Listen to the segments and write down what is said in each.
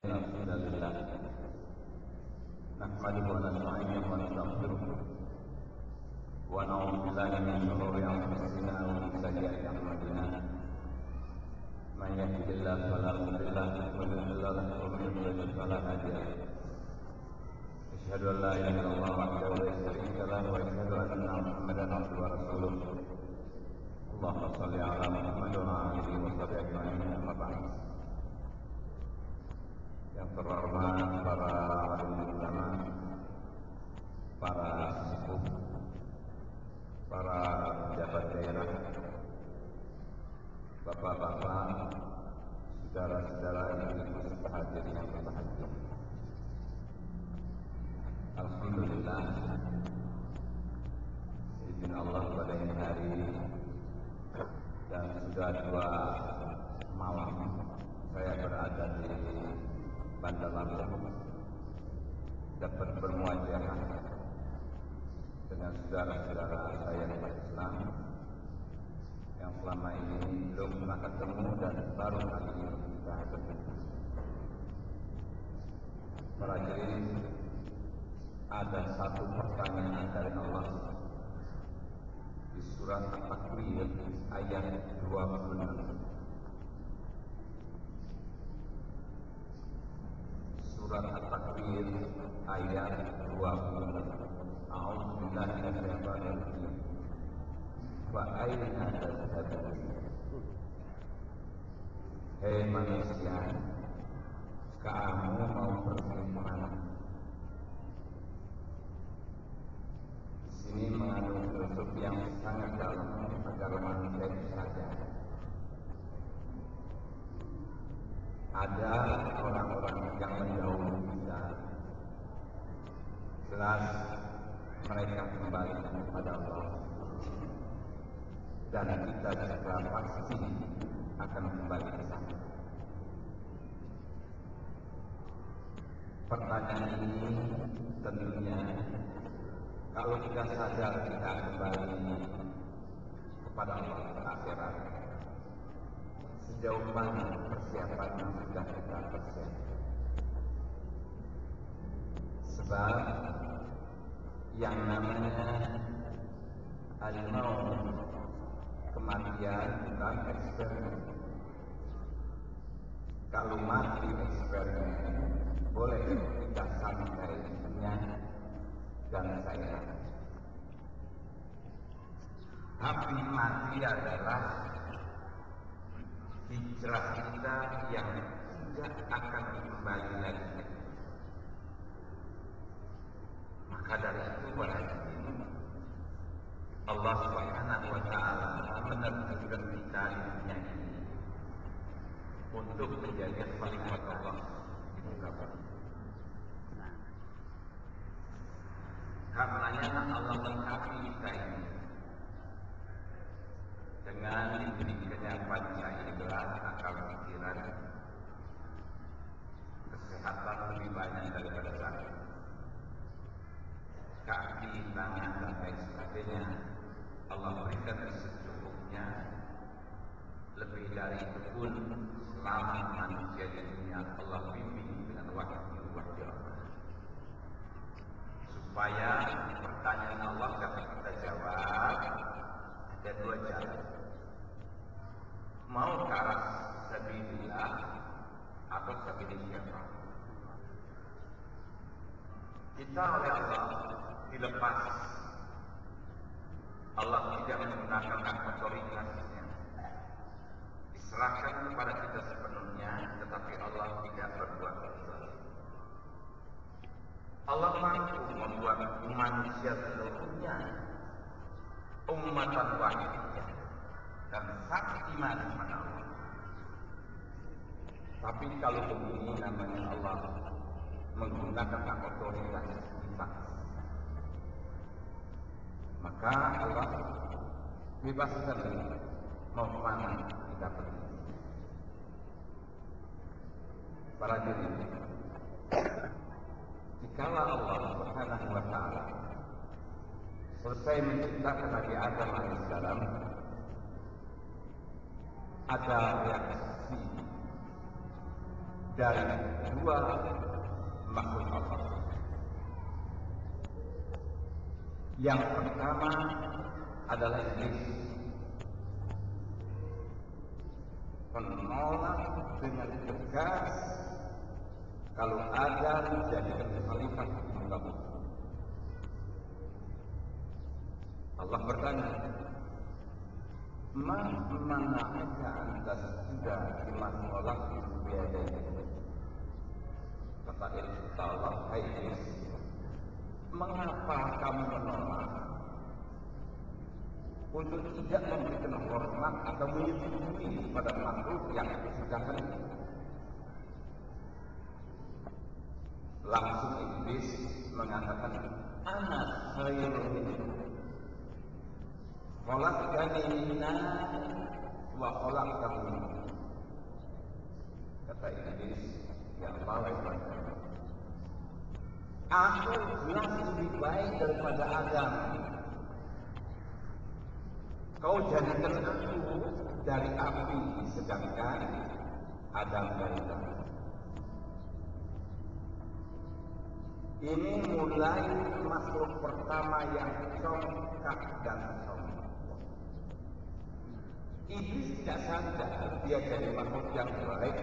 Alhamdulillah, nahmaduhu wa nasta'inuhu wa nastaghfiruh wa na'udzu billahi min shururi anfusina wa min sayyi'ati a'malina. Man yahdihillahu fala mudilla lahu wa man yudlil fala hadiya lahu. Asyhadu an la ilaha illallah wahdahu la syarika lahu wa asyhadu anna Muhammadan abduhu wa rasuluh. Allahumma shalli ala Muhammad wa ala alihi wa sahbihi ajma'in. Amma ba'd. Yang terhormat para alim ulama, para sepuh, para pejabat daerah, bapak-bapak, saudara-saudara ibu serta hadirin yang berbahagia. Alhamdulillah, izin Allah pada ini hari dan sudah 2 malam saya berada di Bandar Lampung, dapat bermuajahah dengan saudara-saudara saya yang Islam yang selama ini belum pernah ketemu dan baru kali ini kita bertemu. Para hadirin, ada satu pertanyaan dari Allah di surat At-Takwir ayat 26. Surat At-Takwir ayat 20. A'udzu billahi minasyaitonir rajim. Fa aina tadhhabun? Hei manusia, kamu mau pergi kemana? Di sini mengandung filosofi yang sangat dalam agar manusia itu sadar. Ada orang-orang yang mendahului kita, jelas mereka kembali kepada Allah, dan kita juga pasti akan kembali ke sana. Pertanyaan ini tentunya kalau kita sadar kita kembali kepada Allah di akhirat, sejauh mana persiapan yang sudah kita persiapkan? Sebab yang namanya al-maut, kematian, bukan eksperimen. Kalau mati eksperimen, boleh kita santainya dan saya. Tapi mati adalah hijrah kita yang tidak akan kembali lagi. Maka dari itu Allah Subhanahu wa ta'ala menentukan kita di dunia ini untuk menjadi khalifah Allah di muka bumi. Karenanya Allah mengasihi kita ini dengan diberikannya panca indera, akal pikiran, kesehatan lebih banyak daripada sakit, kaki, tangan, dan lain sebagainya Allah berikan secukupnya. Lebih dari itu pun selama manusia di dunia Allah bimbing dengan wahyu Allah, supaya pertanyaan Allah dapat kita jawab. Ada 2 jalan, mau ke arah sabilillah atau sabilil syaitan. Kita oleh Allah dilepas, Allah tidak menggunakan otoritasnya, diserahkan kepada kita sepenuhnya, tetapi Allah tidak berbuat dosa. Allah mampu membuat manusia seluruhnya ummatan wahidah dan saksi iman kepada Allah. Tapi kalau begini namanya Allah menggunakan otoritas kita, maka Allah bebaskan mau kemana kita pergi. Para diri, jikalau Allah Subhanahu wa ta'ala selesai menciptakan Nabi Adam alaihissalam, ada reaksi dari dua makhluk Allah. Yang pertama adalah iblis, menolak dengan tegas kalau Adam dijadikan khalifah di muka bumi. Allah bertanya, "Ma mana'aka an tasjuda lima khalaqtu biyadayya?" Kata Allah, "Hai iblis, mengapa kamu menolak untuk tidak memberikan hormat atau menyetujui pada makhluk yang aku ciptakan ini?" Langsung iblis mengatakan, "Ana khairun minhu, khalaqtani min nar wa khalaqtahu min nar." Kata iblis, "Ya Allah, aku jelas lebih baik daripada Adam. Kau jadikan aku dari api, sedangkan Adam dari tanah." Ini mulai makhluk pertama yang congkak dan sombong. Iblis tidak sadar dia jadi makhluk yang baik,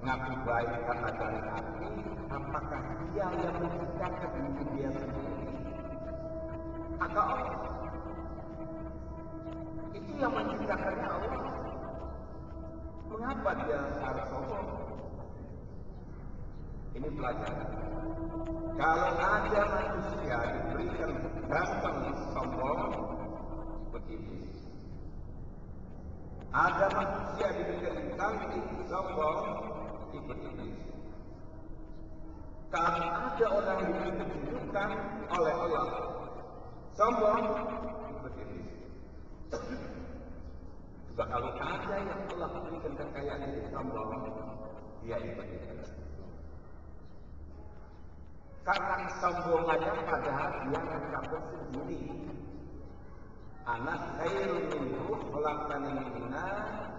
ngaku baik karena dari api. Apakah dia yang menciptakan diri dia sendiri atau Allah? Itu yang menciptakannya Allah. Mengapa dia harus sombong? Ini pelajaran. Kalau ada manusia diberikan ganteng sombong, begitu. Ada manusia diberikan cantik sombong, ikut iblis. Kalau ada orang yang diberikan kedudukan oleh Allah, sombong, ikut iblis. Juga kalau ada yang Allah berikan kekayaan itu sombong, dia ikut iblis. Karena kesombongannya padahal dia mencapai sendiri. Anak khairun minhu khalaqtani min nar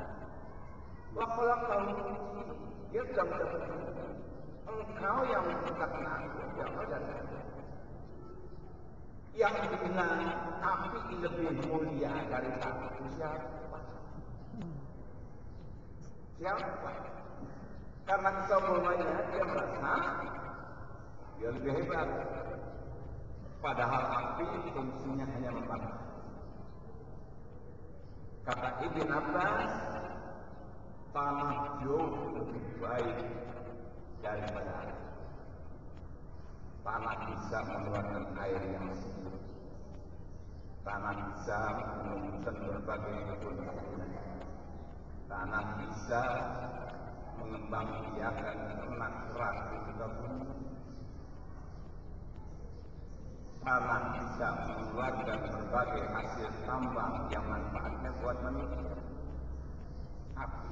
wa khalaqtahu min tin. Dia sudah mencapai sendiri. Engkau yang menciptakan aku, ya Allah, dan yang bilang api lebih mulia dari aku siapa? Siapa? Karena kesombongannya dia merasa dia lebih hebat. Padahal api fungsinya hanya membakar. Kata Ibn Abbas, tanah jauh lebih baik daripada air. Tanah bisa mengeluarkan air yang subur. Tanah bisa menumbuhkan berbagai kebun-kebunan. Tanah bisa mengembangbiakan ternak kera di muka bumi. Tanah bisa mengeluarkan berbagai hasil tambang yang manfaatnya buat manusia. Api.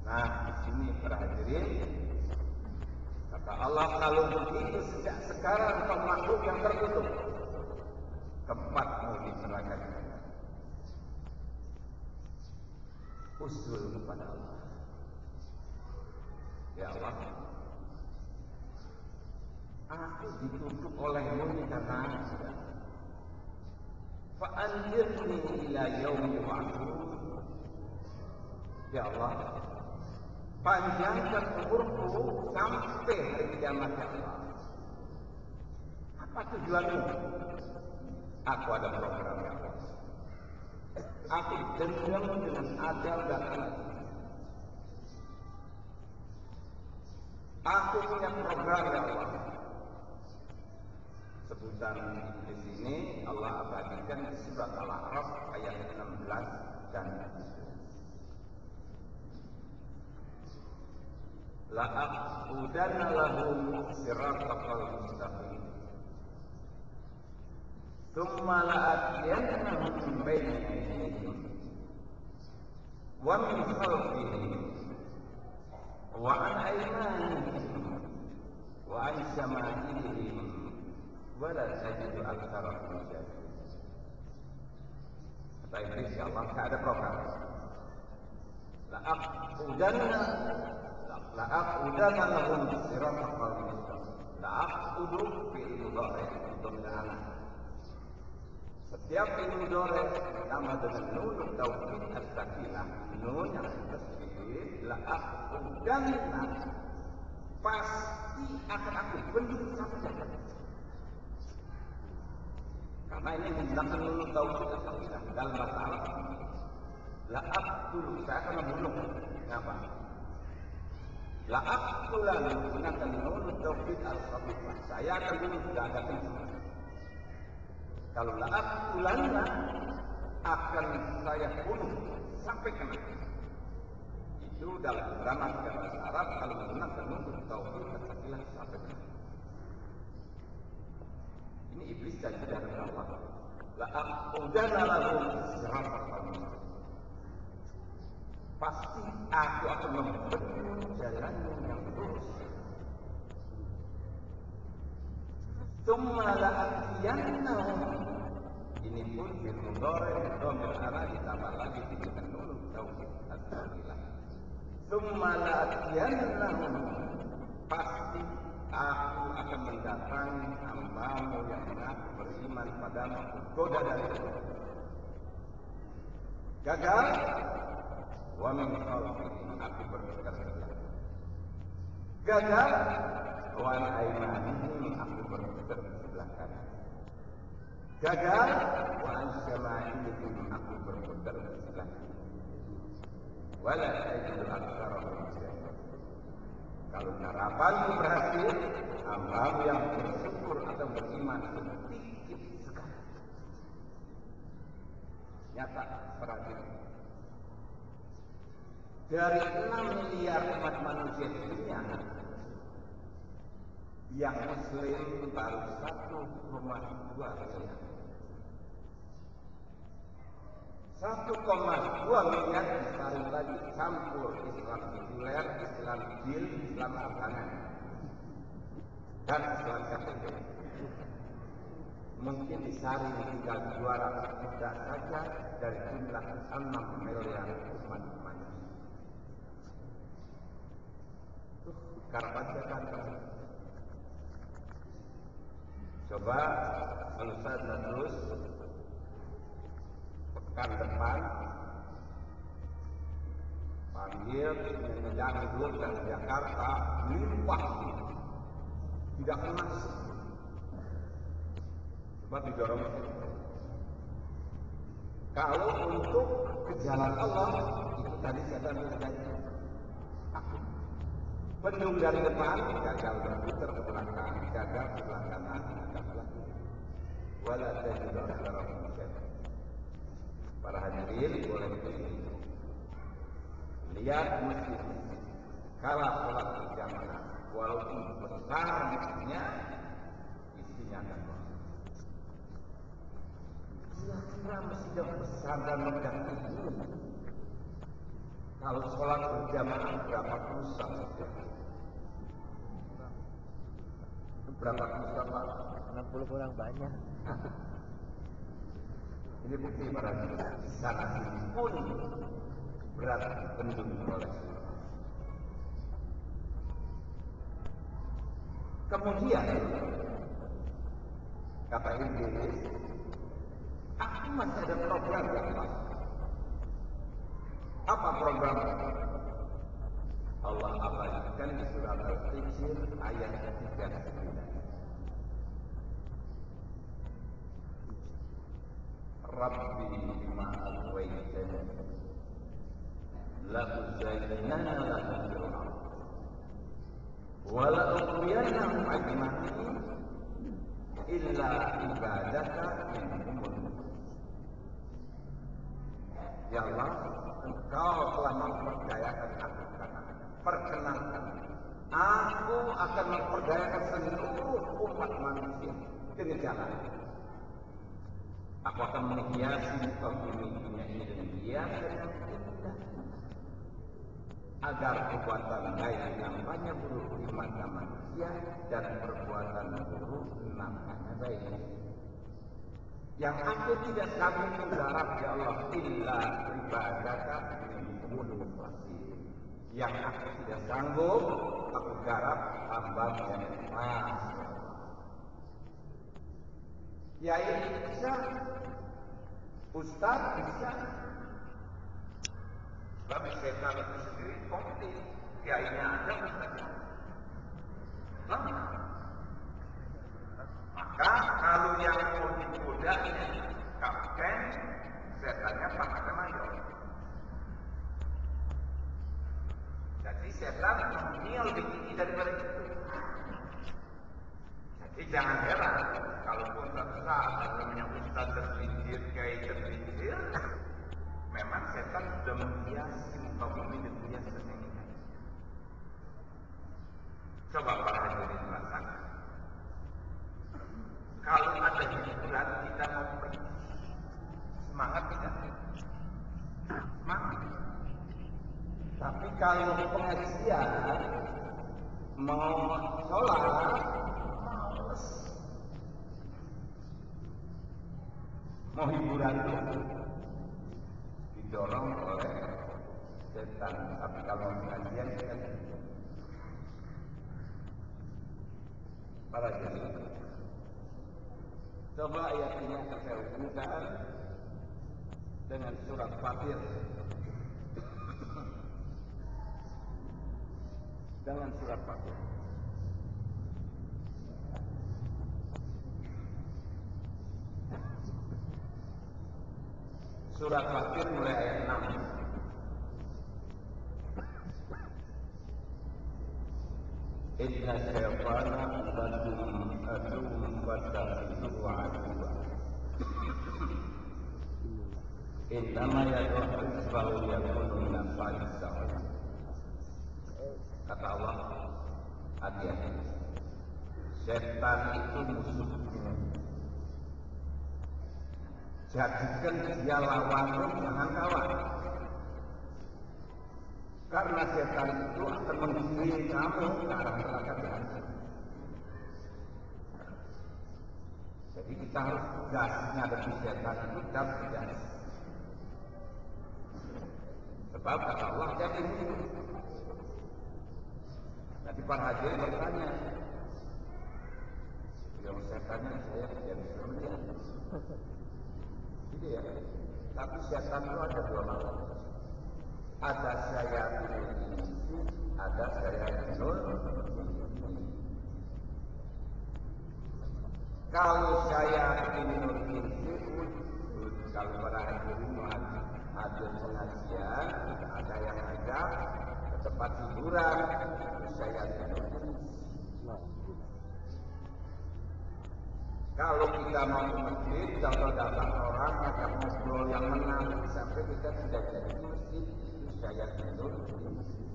Nah, di sini hadirin, kata Allah, kalau begitu sejak sekarang kau makhluk yang tertutup, tempatmu di neraka. Usul kepada Allah, ya Allah, aku ditutup olehmu ini karena fa'anzirni ila yaumi yub'atsun. Ya Allah, panjangkan umurku sampai hari kiamat, ya Allah. Apa tujuanmu? Aku ada program, ya Allah. Aku dendam dengan Adam dan anak. Aku punya program, ya Allah. Sebutan iblis ini Allah abadikan di surat Al-A'raf ayat 16 dan 17. La'aqudanna lahum siratal mustaqim thumma la'atiyannahum min bayni aydihim wa min khalfihim wa an aymanihim wa an shama'ilihim wa la tajidu aktsarahum syakirin. Kata iblis, ya Allah, tidak ada program. la'aqudanna lahum siratal mustaqim. La'aqudu fi'il mudhari' untuk anak. Setiap fi'il mudhari' ditambah dengan nun taukid as-sakinah, nun yang tasdid, la'aqudanna, pasti akan aku belum sampaikan. Karena ini menggunakan nun taukid as-sakinah dalam bahasa Arab. La'aqtul, saya akan membunuh. Kenapa? La'aqtulan menggunakan nun taukid al-sakinah. Saya akan bunuh, tidak ada tentuan. Kalau la'aqtulanna, akan saya bunuh sampai kena. Itu dalam gramatikal bahasa Arab kalau menggunakan nun taukid al-sakinah sampai kena. Ini iblis dan dari Allah. La'aqudanna lahum siratal mustaqim. Pasti aku akan membentuk jalan yang lurus. Tsumma la'atiyannahum. Ini pun bil mudhari' dhamir ana ditambah lagi dengan nun taukid as-sakinah. Tsumma la'atiyannahum. Pasti aku akan mendatangi hamba-Mu yang mengaku beriman padamu, goda dari itu. Gagal. Wa min khalfihim, aku berputar sebelah. Gagal. Wa an aymanihim, aku berputar sebelah kanan. Gagal. Wa an syama'ilihim, aku berputar sebelah kiri. Wala tajidu aktsarahum syakirin. Kalau harapanmu berhasil, hamba-Mu yang bersyukur atau beriman sedikit sekali. Nyata perhatian. Dari 6 miliar umat manusia di dunia, yang muslim baru 1,2 miliar. 1,2 miliar disaring lagi campur Islam sekuler, Islam jil, Islam arkanan, dan Islam katolik. Mungkin disaring tinggal 200 juta saja dari jumlah 6 miliar umat manusia. Kapan sekarang? Coba Ustaz terus pekan depan panggil dangdut dari Jakarta limpah, tidak emas. Coba didorong. Kalau untuk ke jalan Allah itu tadi saya bilang penuh dari depan, gagal berputar ke belakang, gagal ke belakang, gagal lagi. Wala tajidu aktsarahum syakirin. Para hadirin boleh pilih. Lihat masjid. Kalau sholat berjamaah, walaupun besar masjidnya, isinya akan kosong. Kira-kira masjid yang besar dan megah ini, kalau sholat berjamaah berapa pusat saja? Berapa pusat Pak? 60 kurang banyak. Ini bukti para di sana pun berat penduduk oleh Allah. Kemudian kata Iblis, aku masih ada program yang lain. Apa program? Allah abadikan di surat Al-Hijr ayat 39. Rabbi bima aghwaytani la uzayyinanna lahum fil ardh wa la ughwiyannahum ajma'in illa ibadaka minhumul. Ya Allah, Engkau telah memperdayakan aku katakan, perkenankan aku akan memperdayakan seluruh umat manusia dengan jalan. Aku akan menghiasi muka bumi dunia ini dengan hiasan yang indah, agar perbuatan baik namanya buruk di mata manusia dan perbuatan buruk namanya baik. Yang aku tidak kami menggarap ya Allah illa ibadaka minhum. membunuh pasti. Yang aku tidak sanggup, aku garap tambah yang emas. Kiai bisa, Ustaz bisa. Tapi setan itu sendiri komplit. Kiainya ada, Ustaznya. Maka kalau yang mau digodanya kapten, setannya pangkatnya mayor. Jadi setan dunia lebih tinggi daripada itu. Jadi jangan heran kalau suatu saat namanya ustaz tergelincir, kiai tergelincir, memang setan sudah menghiasi muka bumi dan menghiasi dunia. Coba para hadirin merasakan. Kalau ada hiburan kita mau pergi, semangat tidak? Semangat. Tapi kalau pengajian mau sholat, males. Mau hiburan itu didorong oleh setan. Tapi kalau pengajian kita para jemaah. Coba ayat ini saya hubungkan dengan surat Fatir. Dengan surat Fatir. Surat Fatir mulai ayat 6. Inna syaitana lakum aduwwun fattakhidhuhu aduwwa. Innama yad'u hizbahu yakunu min ashabis sa'ir. Kata Allah, hati-hati. Setan itu musuhmu. Jadikan dia lawanmu, jangan kawan. Karena setan itu akan menggiring kamu ke arah neraka jahanam. Jadi kita harus tegas menghadapi setan itu dan tegas. Sebab kata Allah jadi musuh. Nanti para hadirin bertanya, yang setannya saya tidak bisa melihat. Gitu ya. Tapi setan itu ada dua macam. Ada syayatinul insi, ada syayatinul jinni. Kalau syayatinul insi, kalau para hadirin hadir pengajian, ada yang ajak ke tempat hiburan, syayatinul insi. Kalau kita mau ke masjid, kalau datang orang akan ngobrol yang menang, sampai kita tidak jadi di masjid. Syayatinul insi.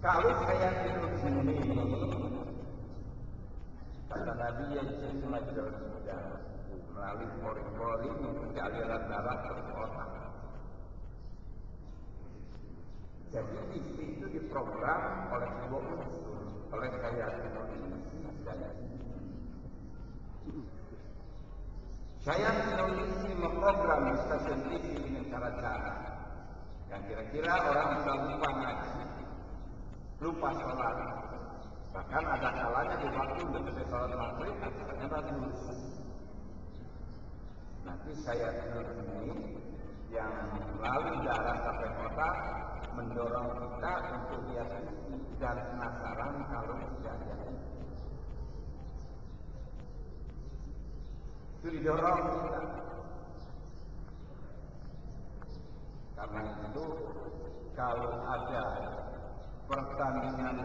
Kalau syayatinul jinni, kata Nabi yang semacam sudah melalui pori-pori menuju aliran darah ke otak. Jadi itu diprogram oleh sebuah unsur, oleh syayatinul insi dan syayatinul insi memprogram stasiun TV dengan cara-cara yang kira-kira orang bisa lupa ngaji, lupa sholat. Bahkan ada kalanya di waktu betul sholat maghrib, acaranya bagus. Nanti syayatinul ini yang melalui darah sampai otak mendorong kita untuk lihat TV dan penasaran kalau tidak ada. Itu didorong kita. Karena itu kalau ada pertandingan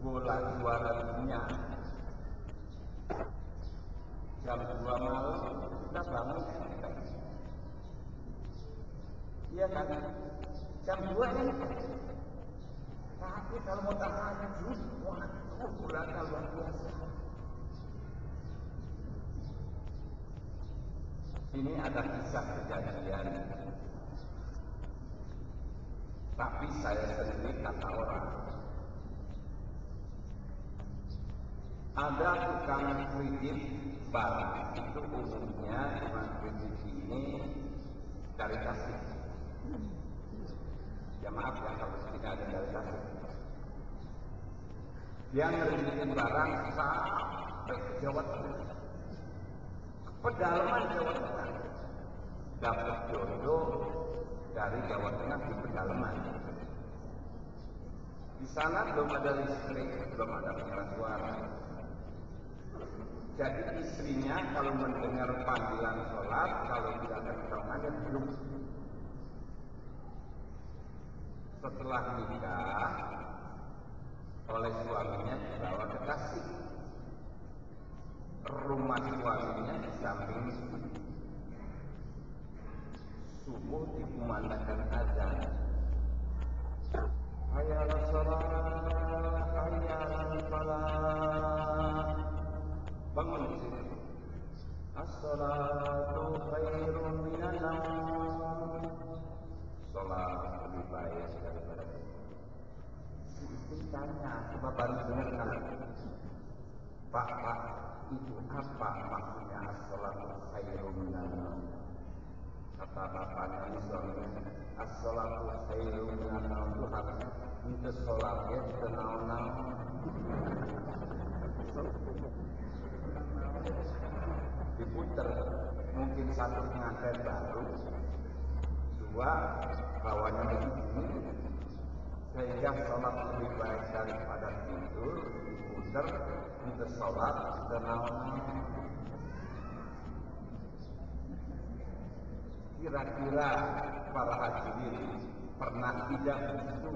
bola juara dunia jam 2 malam kita bangun. Iya kan? Jam 2 ini. Tapi kalau mau tahajud, wah, bulannya luar biasa. Ini ada kisah kejadian. Tapi saya sendiri kata orang. Ada tukang kredit bank, itu umumnya tukang kredit ini dari Tasik. Ya maaf ya kalau tidak ada dari Tasik. Dia ngeributin barang sampai ke Jawa Tengah, ke pedalaman Jawa Tengah. Dapat jodoh dari Jawa Tengah di pedalaman. Di sana belum ada listrik, belum ada pengeras suara. Jadi istrinya kalau mendengar panggilan sholat, kalau tidak ada keterangannya belum. Setelah nikah, oleh suaminya dibawa ke Tasik. Rumah suaminya di samping subuh dikumandangkan azan. Hayya 'alas shalah, hayya 'alal falah. Bangun di sini. As-salatu khairun minan naum. Salat lebih baik daripada tidur. Si istri tanya, coba baru dengar kan? Pak, itu apa maksudnya as-salatu khairun minan naum? Kata bapaknya ini suaminya, as-salatu khairun minan naum itu harusnya untuk sholatnya tenang-tenang. Diputer, mungkin satu pengantin baru, dua bawahnya begini, sehingga sholat lebih baik daripada tidur. Diputer untuk sholat tenang-tenang. Kira-kira para hadirin pernah tidak begitu?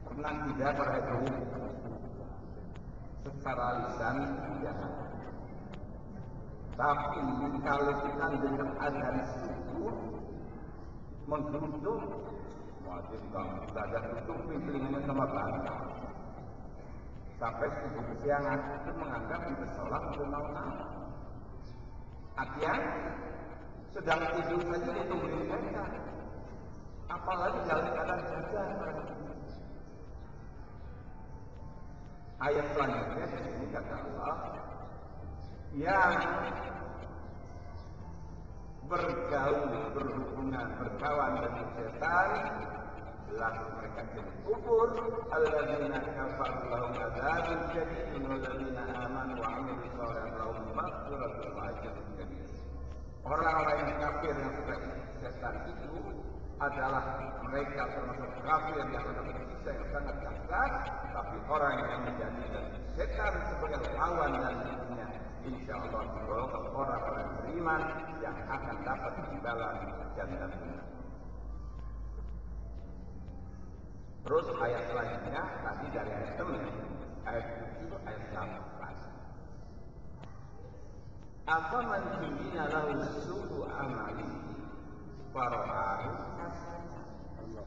Pernah tidak para hadirin? Secara lisan tidak. Tapi kalau kita dengar azan subuh menggeruduk, wajib kamu belajar tutup pintunya sama bantal. Sampai subuh kesiangan itu menganggap itu sholat tenang-tenang. Artinya sedang tidur saja ditungguin mereka, apalagi dalam keadaan jajan. Ayat selanjutnya di sini kata Allah, yang bergaul, berhubungan, berkawan dengan setan, lalu mereka jadi kufur. Alladzina kafaru lahum adzabun syadidun walladzina amanu wa 'amilus shalihati lahum maghfiratun wa ajrun kabir. Orang-orang yang kafir yang sudah setan itu adalah mereka termasuk kafir yang akan bersiksa yang sangat dahsyat. Tapi orang yang menjadikan setan sebagai lawan dan musuhnya, insya Allah digolongkan orang-orang beriman yang akan dapat imbalan jannah. Terus ayat selanjutnya tadi dari ayat 6, ayat 7, ayat 8. Apa manjina lahu su'u amali fara'ahu hasanah.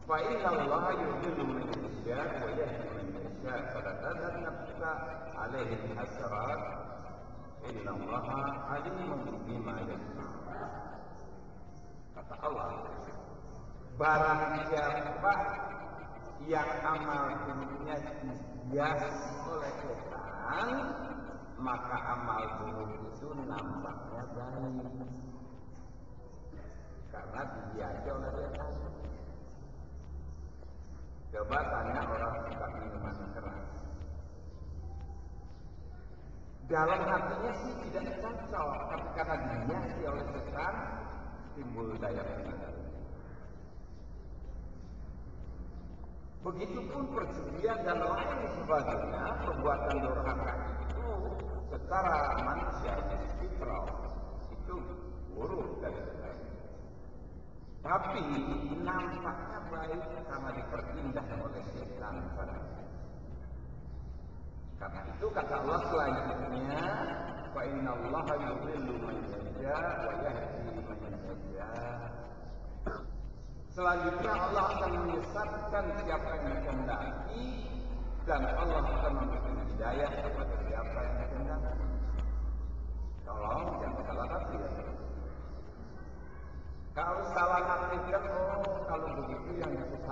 Fa inna Allah yudhillu man yasha' wa yahdi man yasha' fala tadhhab nafsuka 'alaihi hasarat inna Allah 'alimun bima yasna'un. Kata Allah, barang siapa yang amal buruknya dihias oleh setan, maka amal buruk itu nampaknya baik karena dihiasi oleh setan. Coba tanya orang suka minuman keras, dalam hatinya sih tidak cocok, tapi karena dihiasi oleh setan timbul daya pikat. Begitupun perjudian dan lain sebagainya, perbuatan durhaka itu secara manusia fitrah itu buruk dari setan. Tapi nampaknya baik karena diperindah oleh setan pada. Karena itu kata Allah selanjutnya, fa innallaha yudhillu man yasha' wa yahdi man yasha'. Selanjutnya Allah akan menyesatkan siapa yang dikehendaki dan Allah akan memberikan hidayah kepada siapa yang dikehendaki. Tolong jangan salah tafsir. Kalau salah tafsirkan, kalau begitu yang disesat